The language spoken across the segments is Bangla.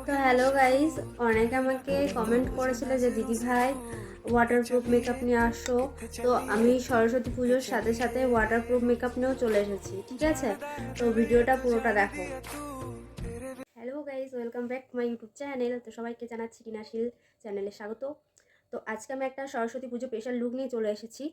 তো হ্যালো গাইস, অনেকে আমাকে কমেন্ট করেছিল যে দিদি ভাই ওয়াটারপ্রুফ মেকআপ নিয়ে আসো। তো আমি সরস্বতী পুজোর সাথে সাথে ওয়াটারপ্রুফ মেকআপ নিয়েও চলে এসেছি, ঠিক আছে? তো ভিডিওটা পুরোটা দেখো। Hello guys, welcome back to my YouTube channel. তো সবাইকে জানাচ্ছি টিনাশীল চ্যানেলে স্বাগত। তো আজকে আমি একটা সরস্বতী পুজো স্পেশাল লুক নিয়ে চলে এসেছি।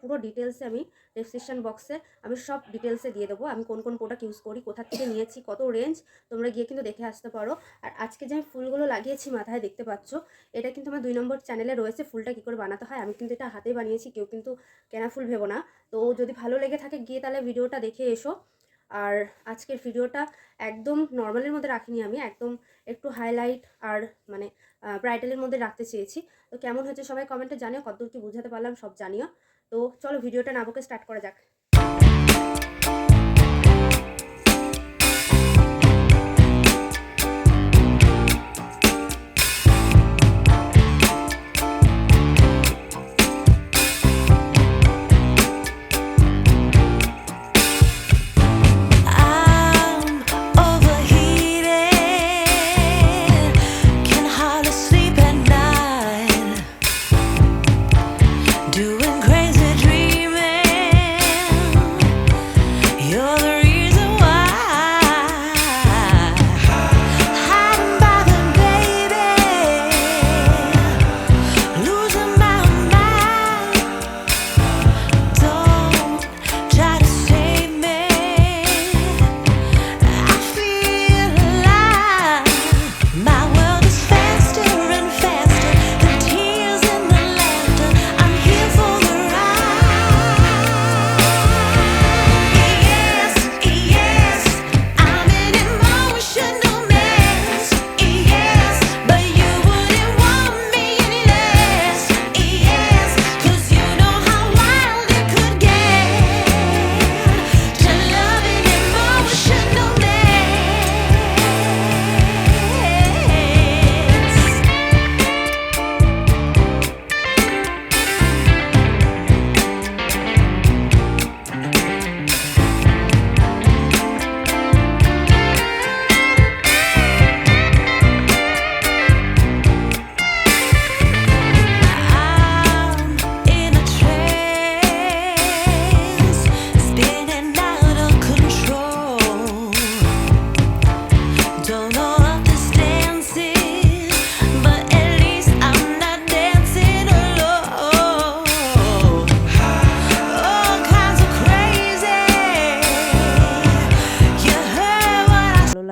পুরো ডিটেলসে আমি ডেসক্রিপশন বক্সে আমি সব ডিটেলসে দিয়ে দেবো, আমি কোন কোন প্রোডাক্ট ইউজ করি, কোথা থেকে নিয়েছি, কত রেঞ্জ, তোমরা গিয়ে কিন্তু দেখে আসতে পারো। আর আজকে যে আমি ফুলগুলো লাগিয়েছি মাথায় দেখতে পাচ্ছ, এটা কিন্তু আমার 2 নম্বর চ্যানেলে রয়েছে ফুলটা কী করে বানাতে হয়। আমি কিন্তু এটা হাতে বানিয়েছি, কেউ কিন্তু কেনা ফুল ভেবো না। তো যদি ভালো লেগে থাকে গিয়ে তাহলে ভিডিওটা দেখে এসো। আর আজকের ভিডিওটা একদম নর্মালের মধ্যে রাখিনি, আমি একদম একটু হাইলাইট আর মানে ব্রাইডালের মধ্যে রাখতে চেয়েছি। তো কেমন হয়েছে সবাই কমেন্টে জানিও, কতদূর কি বুঝাতে পারলাম সব জানিও। তো চলো ভিডিওটা না বকে স্টার্ট করা যাক।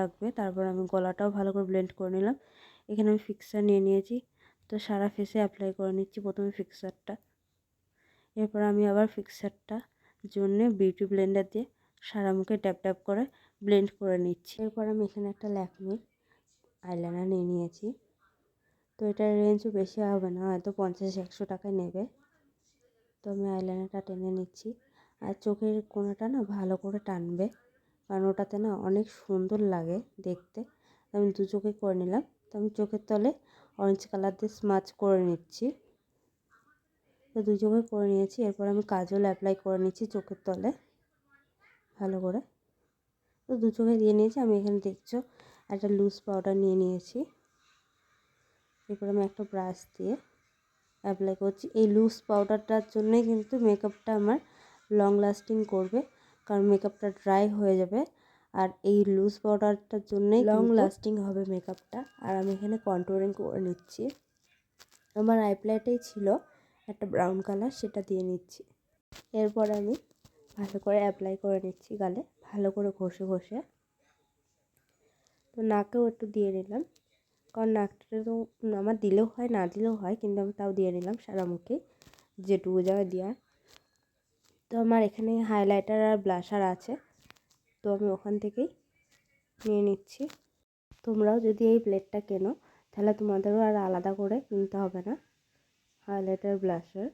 লাগবে। তারপর আমি গলাটাও ভালো করে ব্লেন্ড করে নিলাম। এখানে আমি ফিক্সার নিয়ে নিয়েছি, তো সারা ফেসে অ্যাপ্লাই করে নিচ্ছি প্রথমে ফিক্সারটা। এরপর আমি আবার ফিক্সারটা জন্য বিউটি ব্লেন্ডার দিয়ে সারা মুখে ট্যাপ ট্যাপ করে ব্লেন্ড করে নিচ্ছি। এরপর আমি এখানে একটা ল্যাকমির আইলাইনার নিয়ে নিয়েছি। তো এটার রেঞ্জও বেশি হবে না, হয়তো 50-100 টাকায় নেবে। তো আমি আইলাইনারটা টেনে নিচ্ছি। আর চোখের কোণাটা না ভালো করে টানবে, কারণ ওটাতে না অনেক সুন্দর লাগে দেখতে। আমি দু চোখে করে নিলাম। তো আমি চোখের তলে অরেঞ্জ কালার দিয়ে স্মাচ করে নিচ্ছি। তো দুই চোখে করে নিয়েছি। এরপর আমি কাজল অ্যাপ্লাই করে নিচ্ছি চোখের তলে ভালো করে। তো দু চোখে দিয়ে নিয়েছি। আমি এখানে দেখছো একটা লুজ পাউডার নিয়ে নিয়েছি। এরপর আমি একটা ব্রাশ দিয়ে অ্যাপ্লাই করছি। এই লুজ পাউডারটার জন্যই কিন্তু মেকআপটা আমার লং লাস্টিং করবে, কারণ মেকআপটা ড্রাই হয়ে যাবে। আর এই লুজ পাউডারটার জন্যই লং লাস্টিং হবে মেকআপটা। আর আমি এখানে কন্ট্রোলিং করে নিচ্ছি। আমার আইপ্যাডেই ছিল একটা ব্রাউন কালার, সেটা দিয়ে নিচ্ছি। এরপর আমি ভালো করে অ্যাপ্লাই করে নিচ্ছি গালে, ভালো করে ঘষে ঘষে। তো নাকেও একটু দিয়ে নিলাম, কারণ নাকটা তো আমার দিলেও হয় না দিলেও হয়, কিন্তু আমি তাও দিয়ে নিলাম সারা মুখে যেটুকু জায়গায় দেওয়ার। তো আমার এখানে হাইলাইটার আর ব্লাশার আছে, তো আমি ওখান থেকেই নিয়ে নিচ্ছি। তোমরাও যদি এই প্লেটটা কেনো তাহলে তোমাদেরও আর আলাদা করে কিনতে হবে না হাইলাইটার ব্লাশার।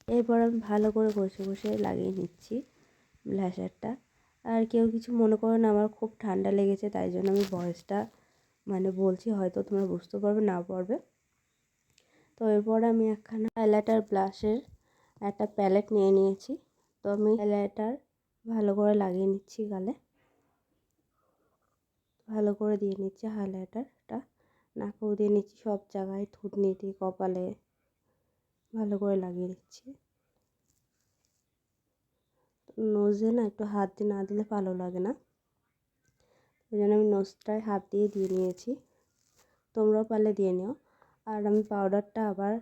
এরপর আমি ভালো করে ঘষে ঘষে লাগিয়ে নিচ্ছি ব্লাশারটা। আর কেউ কিছু মনে করো না, আমার খুব ঠান্ডা লেগেছে, তাই জন্য আমি ভয়েসটা বলছি, হয়তো তোমরা বুঝতে পারবে না পারবে। তো এরপর আমি একখানা হাইলাইটার ব্লাশের একটা প্যালেট নিয়ে নিয়েছি। তো আমি হাইলাইটার ভালো করে লাগিয়ে নিচ্ছি গালে। তো ভালো করে দিয়ে নিচ্ছি হাইলাইটারটা, নাকেও দিয়ে নিচ্ছি, সব জায়গায় থুতনিতে, কপালে ভালো করে লাগিয়ে নিচ্ছি। নোজে না একটু হাত দিয়ে না দিলে ভালো লাগে না, ওই জন্য আমি নোজটায় হাত দিয়ে নিয়েছি। তোমরাও পারলে দিয়ে নিও। আর আমি পাউডারটা আবার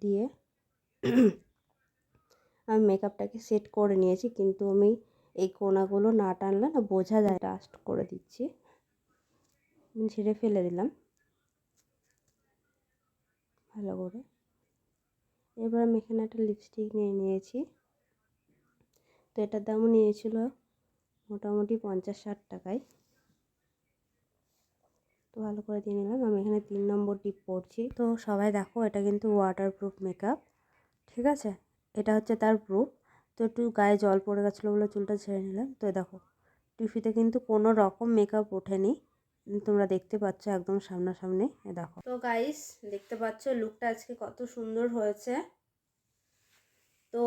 দিয়ে আমি মেকআপটাকে সেট করে নিয়েছি, কিন্তু আমি এই কোনাগুলো না টানলে না বোঝা যায়। ডাস্ট করে দিচ্ছি, ঝেড়ে ফেলে দিলাম ভালো করে। এবার আমি এখানে একটা লিপস্টিক নিয়েছি, তো এটার দামও নিয়েছিল মোটামুটি 50-60 টাকায়। তো ভালো করে দিয়ে নিলাম। আমি এখানে 3 নম্বর টিপ পরছি। তো সবাই দেখো, এটা কিন্তু ওয়াটারপ্রুফ মেকআপ, ঠিক আছে, এটা হচ্ছে তার প্রুফ। তো একটু গায়ে জল পড়ে গেছিলো বলে চুলটা ছেড়ে নিলাম। তো দেখো টিফিতে কিন্তু কোনো রকম মেকআপ ওঠেনি, তোমরা দেখতে পাচ্ছ একদম সামনাসামনি। দেখো তো গাইস, দেখতে পাচ্ছ লুকটা আজকে কত সুন্দর হয়েছে। তো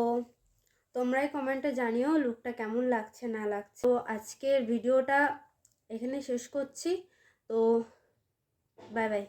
তোমরাই কমেন্টে জানিও লুকটা কেমন লাগছে না লাগছে। তো আজকের ভিডিওটা এখানে শেষ করছি। তো বাই বাই।